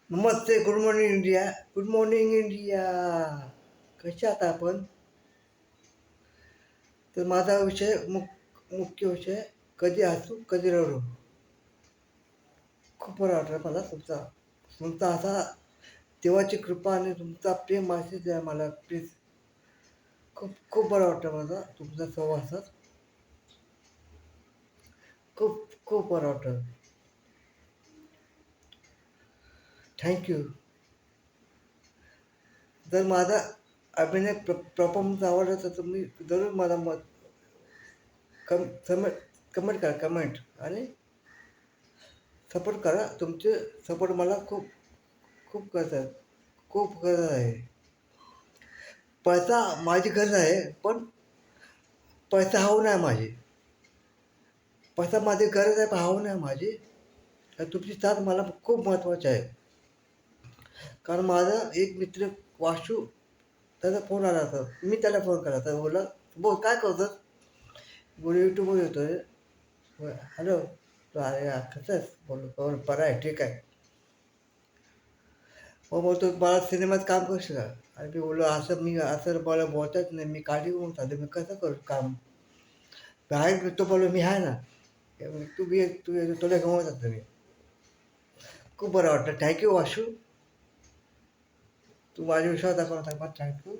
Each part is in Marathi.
नमस्ते, good morning India. Good morning India. कशा आहात आपण? तर माझा विषय मुख्य विषय, कधी हसू कधी रडू. खूप बरं वाटलं मला तुमचा तुमचा असा देवाची कृपा आणि तुमचा प्रेम असेच द्या मला प्लीज. खूप खूप बरं वाटतं मला तुमचा सहवासात. खूप खूप बरं वाटतं. थँक्यू. जर माझा अभिनय परफॉर्मन्स आवडला तर तुम्ही जरूर मला मत कमेंट करा, कमेंट आणि सपोर्ट करा. तुमचे सपोर्ट मला खूप खूप गरज आहे, खूप गरज आहे. पैसा माझी गरज आहे, पण पैसा हवं नाही माझी. पैसा माझी गरज आहे, पण हवं नाही माझी. तर तुमची साथ मला खूप महत्त्वाची आहे. कारण माझा एक मित्र वाशू, त्याचा फोन आला होता. मी त्याला फोन केला तर बोला, बोल काय करतोस? बोल यूट्यूबवर येतो आहे. हॅलो, तो अरे कसं आहेस? बोल बरं आहे, ठीक आहे. मग बोलतो मला सिनेमात काम करशील का? आणि मी बोललो असं मी असं मला बोलताच नाही, मी काळजी करून चालतो, मी कसं करू काम? आहे तो बोललो मी आहे ना. तू बी तू तुला गमवत असतं मी. खूप बरं वाटतं. थँक्यू वाशू. तू माझ्या विश्वास दाखवला, थँक्यू.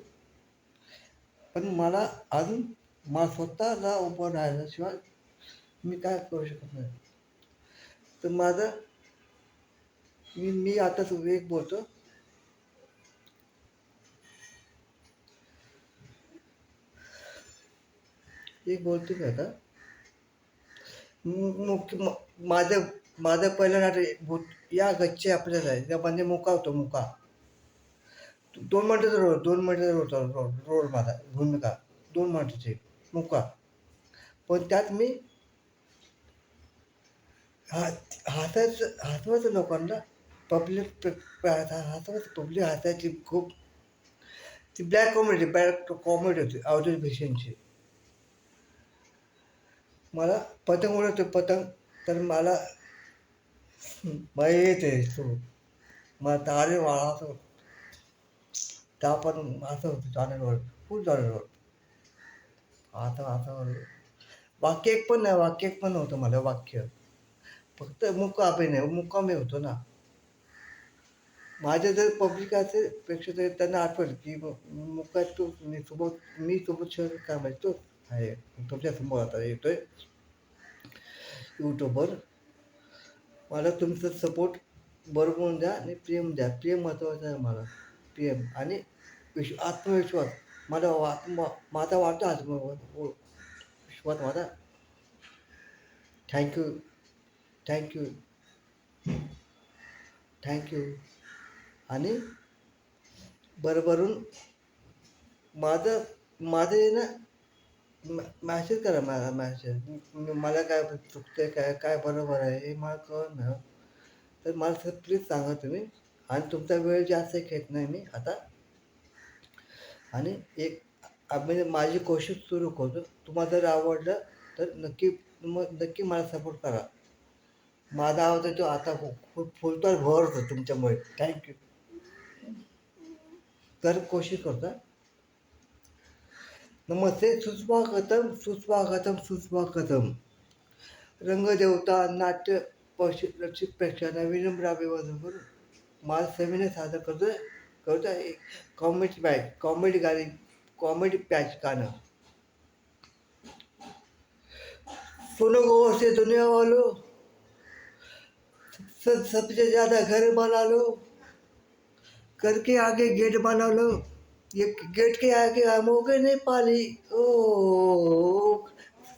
पण मला अजून मला स्वतःला उभं राहिल्याशिवाय मी काय करू शकत नाही. तर माझं मी आता एक बोलतो. एक बोलतो मी आता. मुख्य माझं माझं पहिलं नाटक भूत या गच्चे आपल्याला आहे त्यामध्ये मुका होतो, मुका. 2 मिनिटाचा रोड, 2 मिनिटाचा रोड माझा भूमिका, 2 मिनिटाची मुका. पण त्यात मी हसवायचं लोकांना. पब्लिक हसवायचं, पब्लिक हसायची खूप. ती ब्लॅक कॉमेडी होती अवधूत भिषणची. मला पतंग उडवते पतंग. तर मला माहीत आहे तू मला तारे वाळा असं त्या पण असं होतं जाणीवर, खूप जाणीवर. आता वाक्य एक पण नाही, वाक्य एक पण नव्हतं मला वाक्य. फक्त मुक्का अभिनय मुक्कामी होतो ना. माझे जर पब्लिक असेल प्रेक्षक त्यांना आठवलं की मुक्का तो मी सोबत शहर काय माहिती तो आहे तुमच्या समोर आता येतोय यूट्यूबवर. मला तुमचं सपोर्ट बरोबर द्या आणि प्रेम द्या. प्रेम महत्त्वाचं आहे मला. प्रेम आणि आत्मविश्वास. माझा वाटतो विश्वास माझा. Thank you, thank you, thank you. आणि बरोबरून माझं माझं आहे ना, मॅसेज करा मला मॅसेज. मला काय चुकतंय, काय काय बरोबर आहे हे मला कळत नाही. तर मला सर प्लीज सांगा तुम्ही. आणि तुमचा वेळ जास्त घेत नाही मी आता. आणि एक म्हणजे माझी कोशिश सुरू करतो. तुम्हाला जर आवडलं तर नक्की मला सपोर्ट करा. माझा आवाज आहे तो आता फुलतोय भरतो तुमच्यामुळे. थँक्यू. तर कोशिश करता. नमस्ते, सुस्वागतम सुस्वागतम सुस्वागतम. रंगदेवता नाट्य रक्षित प्रेक्षकांना विनम्र अभिवादन करून माझा सेमिनार सादर करतोय कॉमेडी पॅच गाणं. सुनो गौर से दुनिया वालों, सबसे ज्यादा घर बना लो, घर के आगे गेट बना लो, ये गेट के आगे हम हो गए नेपाली. ओ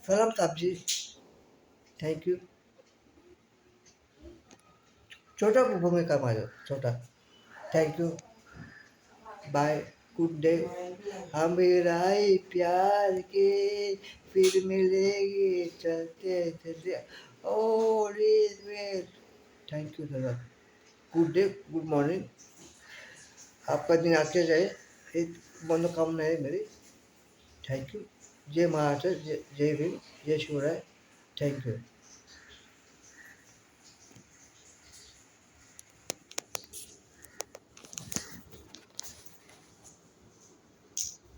सलाम साहब जी. थँक्यू. छोटा भूमिका माझं छोटा. थँक्यू. बाय. Good day. हम राय प्यार के फिर मिलेंगे चलते चलते. All is well. थँक्यू दादा. Good day, good morning. आपका दिन अच्छे जाए, एक मनोकामना है मेरी. थँक्यू. जय महाराष्ट्र, जय भीम, जय शिवराय. थँक्यू.